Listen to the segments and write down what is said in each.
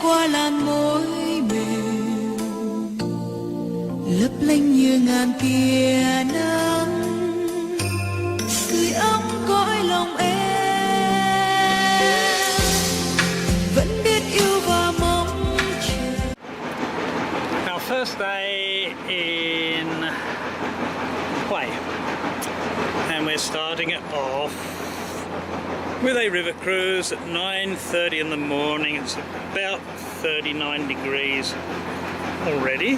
qua làn môi mềm lấp lánh như ngàn tia nắng sưởi ấm cõi lòng em vẫn biết yêu và mong chờ. Our first day in Hue, and we're starting it off with a river cruise at 9:30 in the morning. It's about 39 degrees already,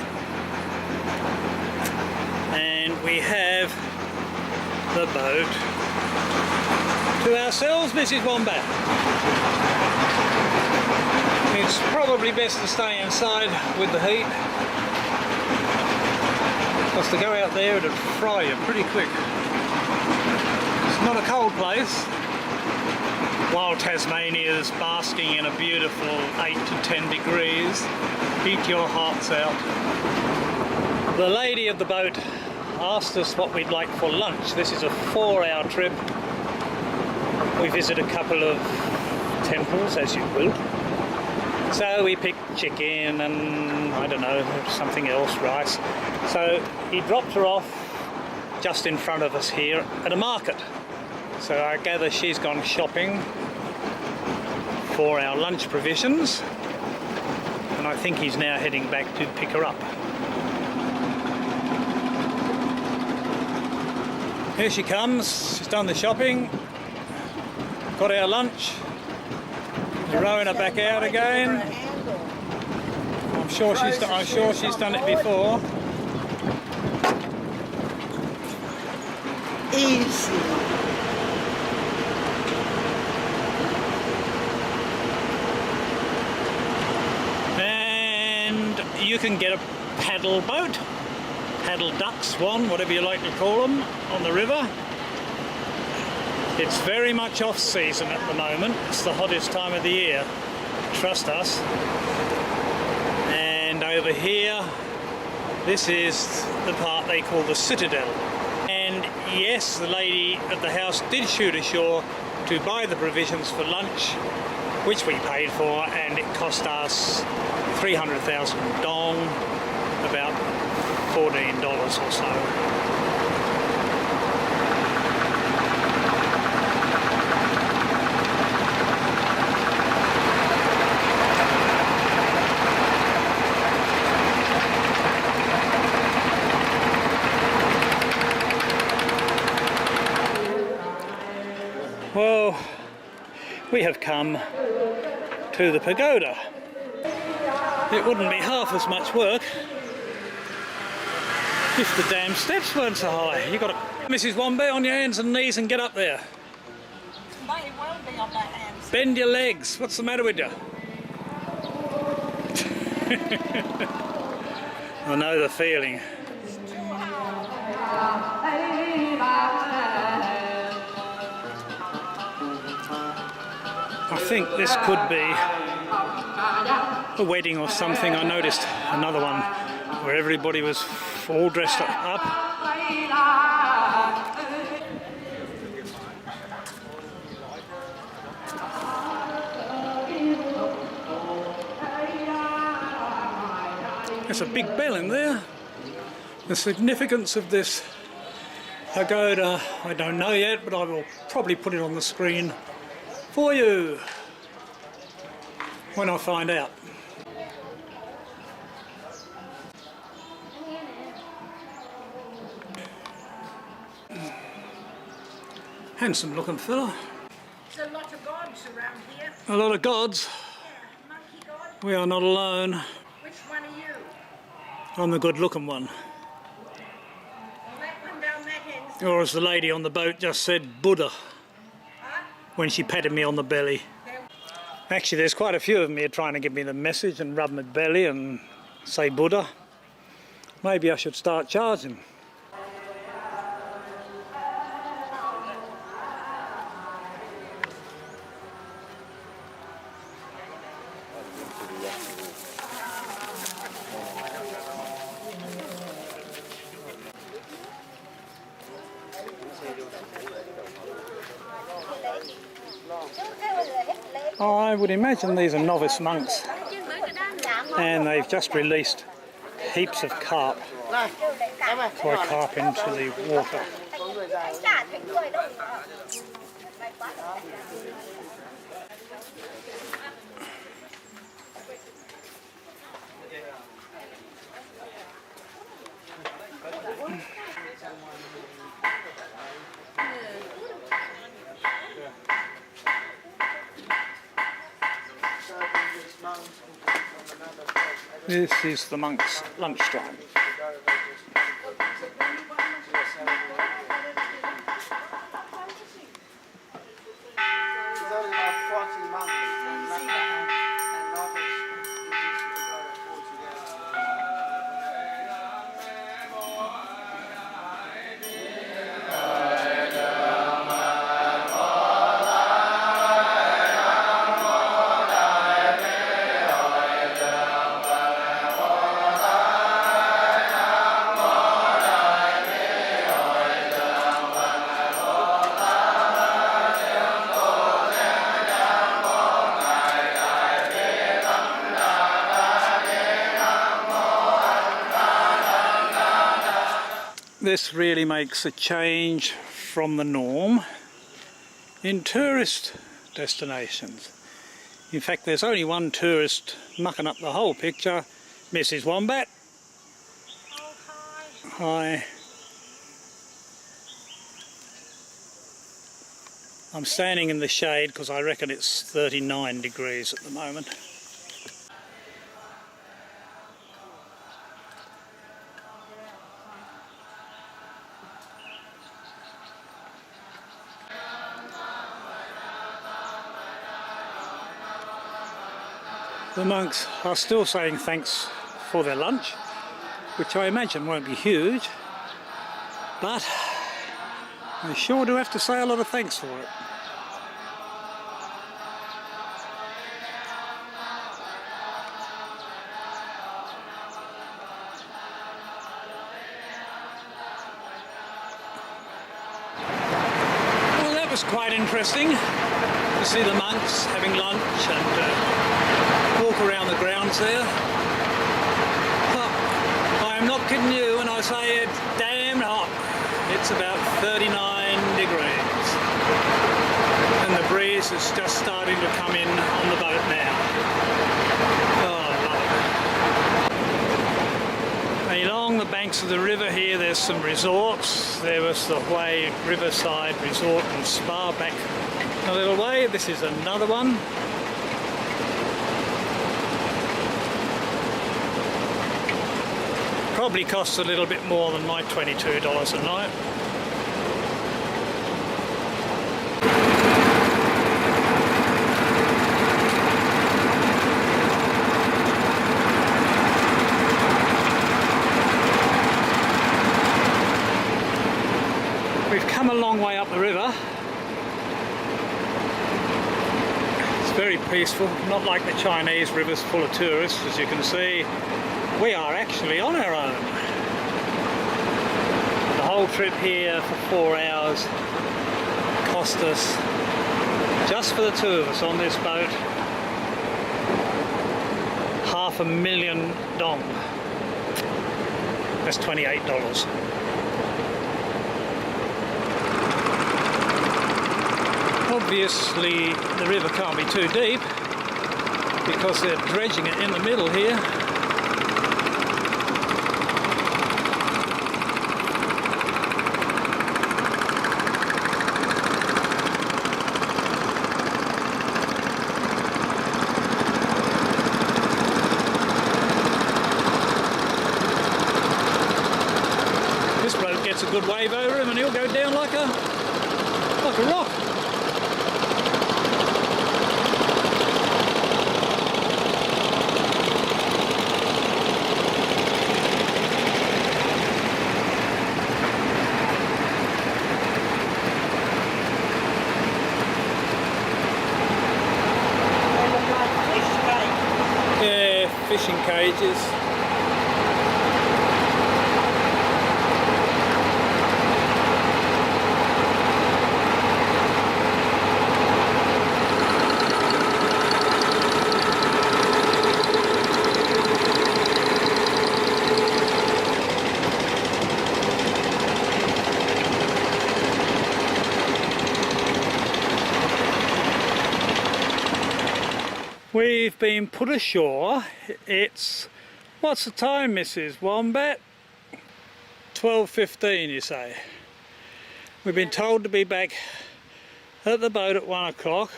and we have the boat to ourselves, Mrs. Wombat. It's probably best to stay inside with the heat, because to go out there it'd fry you pretty quick. It's not a cold place, while Tasmania is basking in a beautiful 8 to 10 degrees. Eat your hearts out. The lady of the boat asked us what we'd like for lunch. This is a 4-hour trip. We visit a couple of temples, as you will. So we picked chicken and, I don't know, something else, rice. So he dropped her off just in front of us here at a market. So I gather she's gone shopping for our lunch provisions, and I think he's now heading back to pick her up. Here she comes. She's done the shopping, got our lunch, rowing her back out again. I'm sure she's done it before. Easy. You can get a paddle boat, paddle duck, swan, whatever you like to call them, on the river. It's very much off season at the moment. It's the hottest time of the year, trust us. And over here, this is the part they call the Citadel. And yes, the lady at the house did shoot ashore to buy the provisions for lunch, which we paid for, and it cost us 300,000 dong, about $14 or so. Well, we have come to the Pagoda. It wouldn't be half as much work if the damn steps weren't so high. You got to, Mrs. Wombat, on your hands and knees and get up there. Might well be on my hands. Bend your legs. What's the matter with you? I know the feeling. I think this could be a wedding or something. I noticed another one where everybody was all dressed up. There's a big bell in there. The significance of this pagoda, I don't know yet, but I will probably put it on the screen for you when I find out. Handsome looking fella. There's a lot of gods around here. A lot of gods. Yeah, monkey god. We are not alone. Which one are you? I'm the good looking one. Well, that one down that end. Or as the lady on the boat just said, Buddha, Huh? when she patted me on the belly. There. Actually, there's quite a few of them here trying to give me the message and rub my belly and say Buddha. Maybe I should start charging. I would imagine these are novice monks. and they've just released heaps of carp, koi carp into the water. This is the monks' lunchtime. This really makes a change from the norm in tourist destinations. In fact, there's only one tourist mucking up the whole picture, Mrs. Wombat. Oh, Hi. I'm standing in the shade because I reckon it's 39 degrees at the moment. The monks are still saying thanks for their lunch, which I imagine won't be huge, but they sure do have to say a lot of thanks for it. Well, that was quite interesting to see the monks having lunch and walk around the grounds there. I am not kidding you when I say it's damn hot. It's about 39 degrees. And the breeze is just starting to come in on the boat now. Oh, I love it. Along the banks of the river here there's some resorts. There was the Hue Riverside Resort and Spa back a little way. This is another one. Probably costs a little bit more than my $22 a night. We've come a long way up the river. It's very peaceful, not like the Chinese rivers full of tourists, as you can see. We are actually on our own. The whole trip here for 4 hours cost us, just for the two of us on this boat, $500,000 dong. That's $28. Obviously the river can't be too deep because they're dredging it in the middle here. Gets a good wave over him and he'll go down like a rock. Yeah, fishing cages. We've been put ashore. It's, what's the time, Mrs. Wombat? 12:15, you say. We've been told to be back at the boat at 1 o'clock.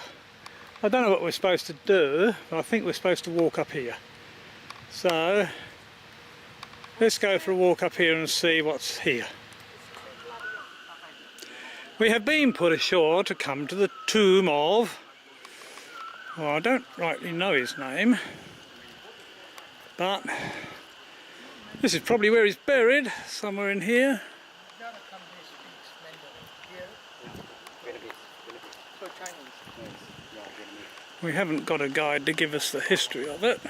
I don't know what we're supposed to do, but I think we're supposed to walk up here. So let's go for a walk up here and see what's here. We have been put ashore to come to the tomb of, well, I don't rightly know his name, but this is probably where he's buried, somewhere in here. We haven't got a guide to give us the history of it.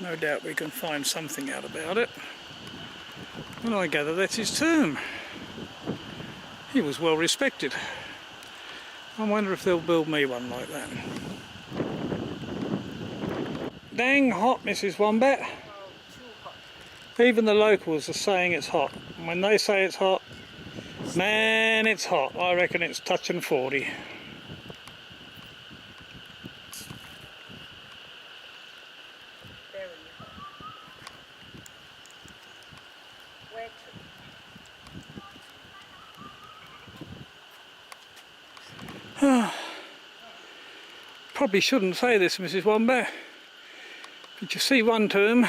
No doubt we can find something out about it. And I gather that's his tomb. He was well respected. I wonder if they'll build me one like that. Dang hot, Mrs. Wombat. Even the locals are saying it's hot. And when they say it's hot, man, it's hot. I reckon it's touching 40. Probably shouldn't say this, Mrs. Wombat, but you see one tomb,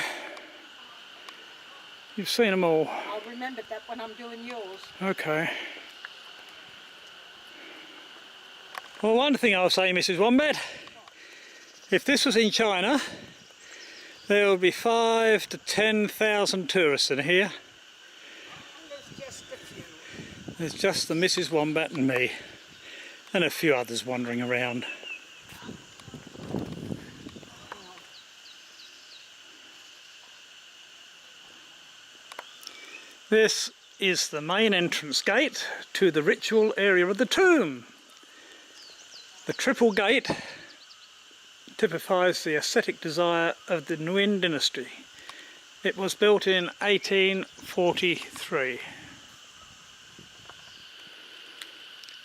you've seen them all. I'll remember that when I'm doing yours. Okay. Well, one thing I'll say, Mrs. Wombat, if this was in China, there would be 5,000 to 10,000 tourists in here. There's just a few. There's just the Mrs. Wombat and me, and a few others wandering around. This is the main entrance gate to the ritual area of the tomb. The triple gate typifies the ascetic desire of the Nguyen dynasty. It was built in 1843.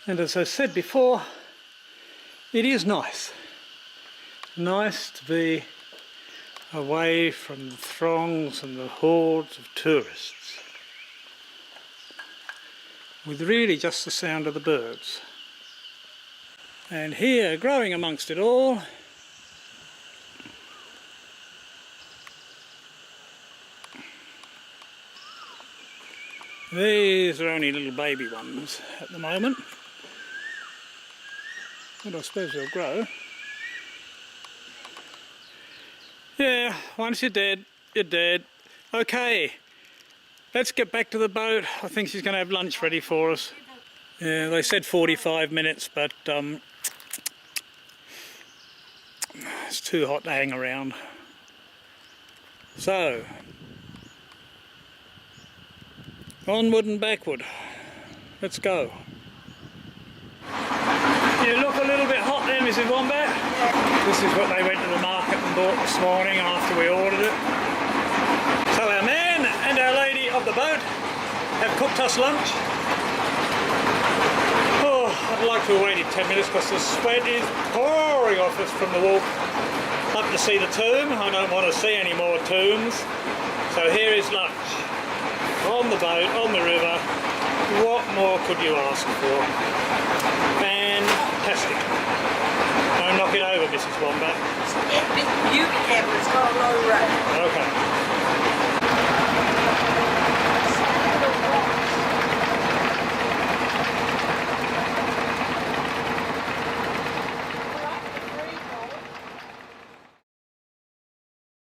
And as I said before, it is nice. Nice to be away from the throngs and the hordes of tourists, with really just the sound of the birds. And here, growing amongst it all, these are only little baby ones at the moment, but I suppose they'll grow. Yeah, once you're dead, you're dead. Okay. Let's get back to the boat. I think she's going to have lunch ready for us. Yeah, they said 45 minutes, but it's too hot to hang around. So, onward and backward. Let's go. You look a little bit hot there, Mrs. Wombat. This is what they went to the market and bought this morning after we ordered it. So our man and our lady of the boat have cooked us lunch. Oh, I'd like to have waited 10 minutes because the sweat is pouring off us from the walk up to see the tomb. I don't want to see any more tombs. So here is lunch. On the boat, on the river. What more could you ask for? Fantastic. Don't knock it over, Mrs. Wombat. You be careful, it's got a low rate. Okay.